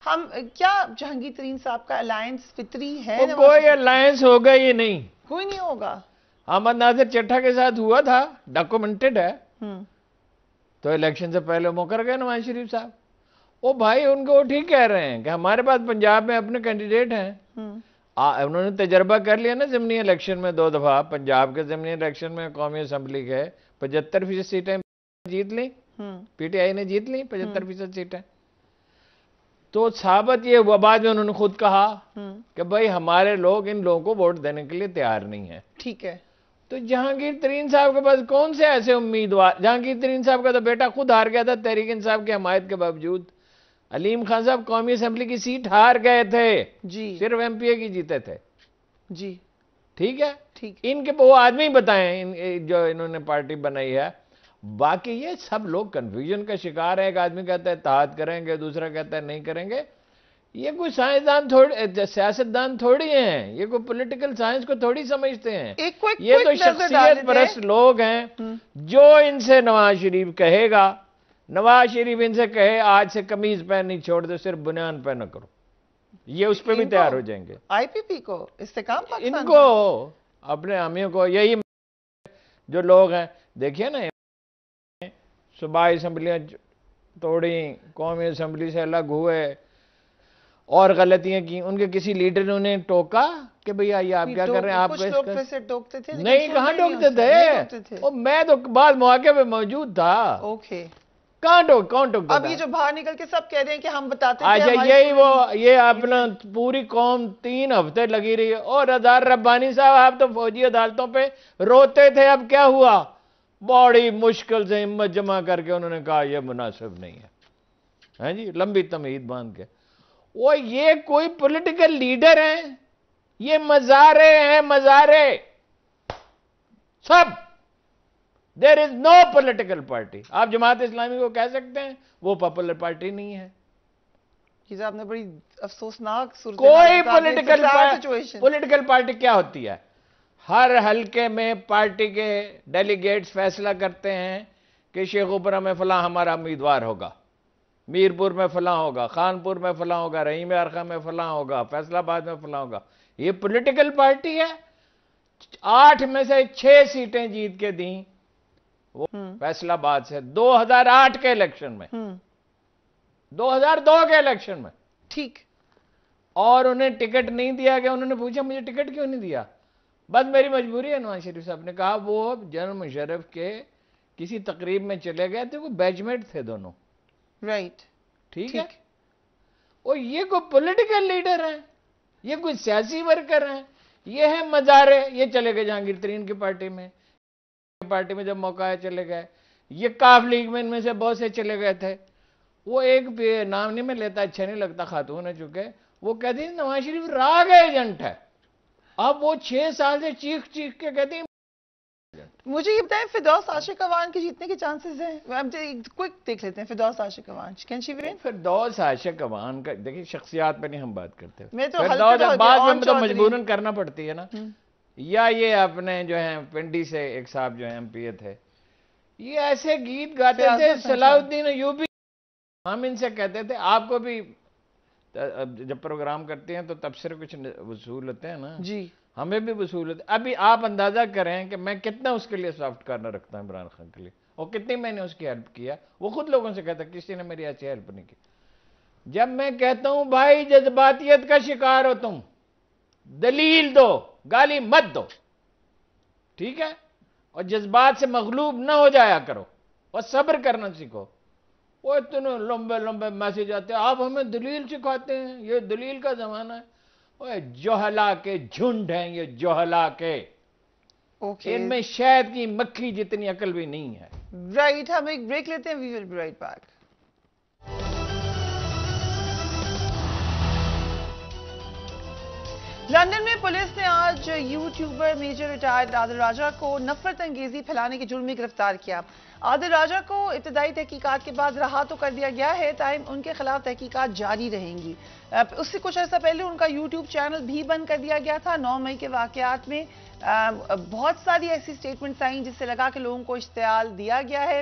ہم کیا جہانگیر ترین صاحب کا الائنس فطری ہے؟ کوئی الائنس ہوگا یہ نہیں، کوئی نہیں ہوگا. احمد ناصر چٹھا کے ساتھ ہوا تھا، ڈاکومنٹڈ ہے. تو الیکشن سے پہلے مکر گئے نواز شریف صاحب. وہ بھائی ان کو وہ ٹھیک کہہ رہے ہیں کہ ہمارے پاس پنجاب میں اپنے کینڈیڈیٹ ہیں. انہوں نے تجربہ کر لیا نا ضمنی الیکشن میں 2 دفعہ. پنجاب کے ضمنی الیکشن میں قومی اسمبلی کے 75% سیٹیں جیت لیں، پی ٹی آئی نے جیت لیں 75% سیٹیں. تو ثابت یہ ہوا، بعد میں انہوں نے خود کہا کہ بھائی ہمارے لوگ ان لوگوں کو ووٹ دینے کے لیے تیار نہیں ہیں. ٹھیک ہے. تو جہانگیر ترین صاحب کے پاس کون سے ایسے امیدوار؟ جہانگیر ترین صاحب کا تو بیٹا خود ہار گیا تھا تحریک انصاف کی حمایت کے باوجود. علیم خان صاحب قومی اسمبلی کی سیٹ ہار گئے تھے جی، صرف ایم پی اے کی جیتے تھے. جی ٹھیک ہے. ٹھیک. ان کے وہ آدمی بتائیں جو انہوں نے پارٹی بنائی ہے. باقی یہ سب لوگ کنفیوژن کا شکار ہے. ایک آدمی کہتا ہے اتحاد کریں گے، دوسرا کہتا ہے نہیں کریں گے. یہ کوئی سائنسدان تھوڑی، سیاستدان تھوڑی ہیں، یہ کوئی پولیٹیکل سائنس کو تھوڑی سمجھتے ہیں. یہ تو شخصیت پرست لوگ ہیں. جو ان سے نواز شریف کہے گا، نواز شریف ان سے کہے آج سے قمیض پہننی چھوڑ دو، صرف بنیان پہ نہ کرو، یہ اس پہ بھی تیار ہو جائیں گے. آئی پی پی کو، استحکام پاکستان ان کو، اپنے حامیوں کو. یہی جو لوگ ہیں دیکھیے نا، صوبائی اسمبلیاں توڑی، قومی اسمبلی سے الگ ہوئے اور غلطیاں کی. ان کے کسی لیڈر نے انہیں ٹوکا کہ بھئی یہ آپ کیا کر رہے ہیں؟ آپ کچھ لوگ پھر ٹوکتے تھے، نہیں، کہاں ٹوکتے تھے؟ میں تو بعض مواقع پہ موجود تھا. اوکے. کون ٹوکتا تھا؟ اب یہ جو باہر نکل کے سب کہہ رہے ہیں کہ ہم بتاتے تھے. اچھا، یہ اپنا پوری قوم 3 ہفتے لگی رہی. اور ہزار ربانی صاحب آپ تو فوجی عدالتوں پہ روتے تھے، اب کیا ہوا؟ بڑی مشکل سے ہمت جمع کر کے انہوں نے کہا یہ مناسب نہیں ہے. ہاں جی، لمبی تمہید باندھ کے. وہ یہ کوئی پولیٹیکل لیڈر ہیں؟ یہ مزارے ہیں، مزارے سب. دیر از نو پولیٹیکل پارٹی. آپ جماعت اسلامی کو کہہ سکتے ہیں وہ پاپولر پارٹی نہیں ہے. یہ آپ نے بڑی افسوسناک صورت. کوئی پولیٹیکل پارٹی کیا ہوتی ہے؟ ہر حلقے میں پارٹی کے ڈیلیگیٹس فیصلہ کرتے ہیں کہ شیخوپورہ میں فلاں ہمارا امیدوار ہوگا، میرپور میں فلاں ہوگا، خانپور میں فلاں ہوگا، رحیم ارخا میں فلاں ہوگا، فیصل آباد میں فلاں ہوگا. یہ پولیٹیکل پارٹی ہے؟ 8 میں سے 6 سیٹیں جیت کے دیں وہ فیصل آباد سے 2008 کے الیکشن میں، 2002 کے الیکشن میں. ٹھیک. اور انہیں ٹکٹ نہیں دیا گیا. انہوں نے پوچھا مجھے ٹکٹ کیوں نہیں دیا؟ بس میری مجبوری ہے. نواز شریف صاحب نے کہا وہ جنرل مشرف کے کسی تقریب میں چلے گئے تھے، وہ بیچمیٹ تھے دونوں. رائٹ. ٹھیک ہے. اور یہ کوئی پولیٹیکل لیڈر ہیں؟ یہ کوئی سیاسی ورکر ہیں؟ یہ ہے مزارے. یہ چلے گئے جہانگیر ترین کی پارٹی میں جب موقع ہے چلے گئے. یہ کاف لیگ میں ان میں سے بہت سے چلے گئے تھے. وہ ایک نام نہیں میں لیتا، اچھا نہیں لگتا، خاتون ہے چونکہ، وہ کہتی ہیں نواز شریف راگ ایجنٹ ہے. اب وہ 6 سال سے چیخ کے کہتی ہیں. مجھے یہ بتائیں فردوس عاشق اوان کے جیتنے کے چانسز ہیں؟ کوئک دیکھ لیتے ہیں. Firdous Ashiq Awan can she one? Firdous Ashiq Awan کا دیکھیں، شخصیات پہ نہیں ہم بات کرتے. فردوس بعد میں تو مجبوراً کرنا پڑتی ہے نا. یا یہ اپنے جو ہیں پنڈی سے ایک صاحب جو ہیں ایم پی اے تھے، یہ ایسے گیت گاتے تھے. صلاح الدین ایوبی، ہم ان سے کہتے تھے آپ کو بھی جب پروگرام کرتے ہیں تو تبصرے کچھ وصول ہوتے ہیں نا جی، ہمیں بھی وصول ہوتے. ابھی آپ اندازہ کریں کہ میں کتنا اس کے لیے سافٹ کارنر رکھتا ہوں عمران خان کے لیے، اور کتنی میں نے اس کی ہیلپ کیا. وہ خود لوگوں سے کہتا کسی نے میری ایسی ہیلپ نہیں کی. جب میں کہتا ہوں بھائی جذباتیت کا شکار ہو تم، دلیل دو، گالی مت دو، ٹھیک ہے، اور جذبات سے مغلوب نہ ہو جایا کرو اور صبر کرنا سیکھو. وہ اتنے لمبے لمبے میسیج آتے ہیں آپ ہمیں دلیل سکھاتے ہیں، یہ دلیل کا زمانہ ہے. وہ جوہلا کے جھنڈ ہیں، یہ جوہلا کے. ان میں شہد کی مکھی جتنی عقل بھی نہیں ہے. رائٹ. ہم ایک بریک لیتے ہیں. We will be right back. London میں پولیس نے آج YouTuber major retired Adil Raja کو نفرت انگیزی پھیلانے کے جرم میں گرفتار کیا. عادل راجہ کو ابتدائی تحقیقات کے بعد رہا تو کر دیا گیا ہے، تاہم ان کے خلاف تحقیقات جاری رہیں گی. اس سے کچھ عرصہ پہلے ان کا یوٹیوب چینل بھی بند کر دیا گیا تھا. 9 مئی کے واقعات میں بہت ساری ایسی سٹیٹمنٹس آئیں جس سے لگا کہ لوگوں کو اشتعال دیا گیا ہے.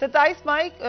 27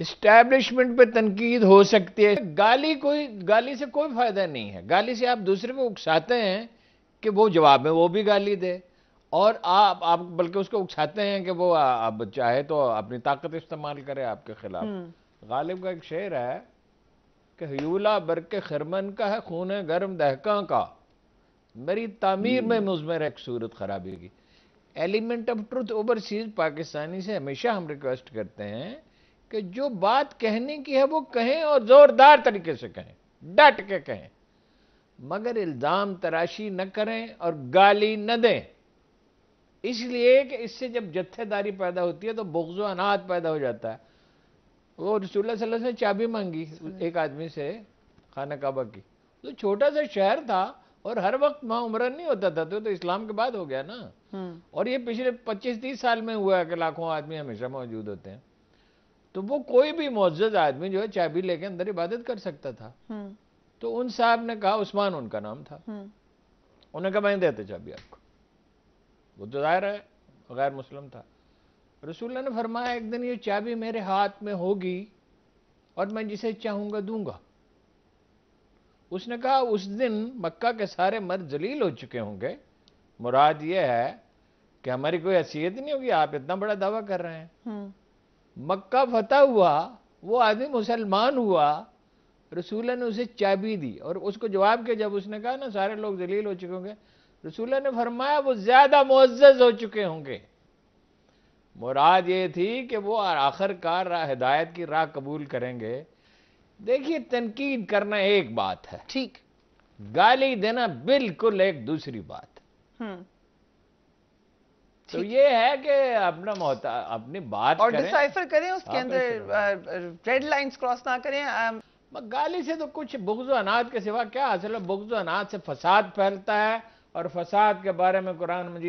اسٹیبلشمنٹ پہ تنقید ہو سکتی ہے، گالی سے کوئی فائدہ نہیں ہے. گالی سے آپ دوسرے کو اکساتے ہیں کہ وہ جواب میں وہ بھی گالی دے، اور آپ بلکہ اس کو اکساتے ہیں کہ وہ اب چاہے تو اپنی طاقت استعمال کرے آپ کے خلاف. غالب کا ایک شعر ہے کہ ہیولا برق خرمن کا ہے خون گرم دہکاں کا، میری تعمیر میں مضمر ایک صورت خرابی کی. Element of truth overseas Pakistani سے ہمیشہ ہم ریکویسٹ کرتے ہیں کہ جو بات کہنے کی ہے وہ کہیں، اور زوردار طریقے سے کہیں، ڈٹ کے کہیں، مگر الزام تراشی نہ کریں اور گالی نہ دیں. اس لیے کہ اس سے جب جتھے داری پیدا ہوتی ہے تو بغض و عناد پیدا ہو جاتا ہے. وہ رسول اللہ صلی اللہ علیہ وسلم نے چابی مانگی ایک آدمی سے خانہ کعبہ کی، تو چھوٹا سا شہر تھا اور ہر وقت وہاں عمرہ نہیں ہوتا تھا، تو اسلام کے بعد ہو گیا نا. اور یہ پچھلے 25-30 سال میں ہوا ہے کہ لاکھوں آدمی ہمیشہ موجود ہوتے ہیں. تو وہ کوئی بھی معزز آدمی جو ہے چابی لے کے اندر عبادت کر سکتا تھا. تو ان صاحب نے کہا، عثمان ان کا نام تھا، انہوں نے کہا میں دیتے چابی آپ کو. وہ تو ظاہر ہے غیر مسلم تھا. رسول اللہ نے فرمایا ایک دن یہ چابی میرے ہاتھ میں ہوگی اور میں جسے چاہوں گا دوں گا. اس نے کہا اس دن مکہ کے سارے مرد ذلیل ہو چکے ہوں گے. مراد یہ ہے کہ ہماری کوئی حیثیت نہیں ہوگی، آپ اتنا بڑا دعویٰ کر رہے ہیں. مکہ فتح ہوا، وہ آدمی مسلمان ہوا، رسول اللہ نے اسے چابی دی اور اس کو جواب کیا جب اس نے کہا نا سارے لوگ ذلیل ہو چکے ہوں گے، رسول اللہ نے فرمایا وہ زیادہ معزز ہو چکے ہوں گے. مراد یہ تھی کہ وہ آخر کار ہدایت کی راہ قبول کریں گے. دیکھیے تنقید کرنا ایک بات ہے، ٹھیک، گالی دینا بالکل ایک دوسری بات. تو یہ ہے کہ اپنی بات اور کریں ڈسائفر کریں، اس کے اندر ریڈ لائنز کراس نہ کریں. گالی سے تو کچھ بغض و عناد کے سوا کیا حاصل ہے؟ بغض و عناد سے فساد پھیلتا ہے، اور فساد کے بارے میں قرآن مجید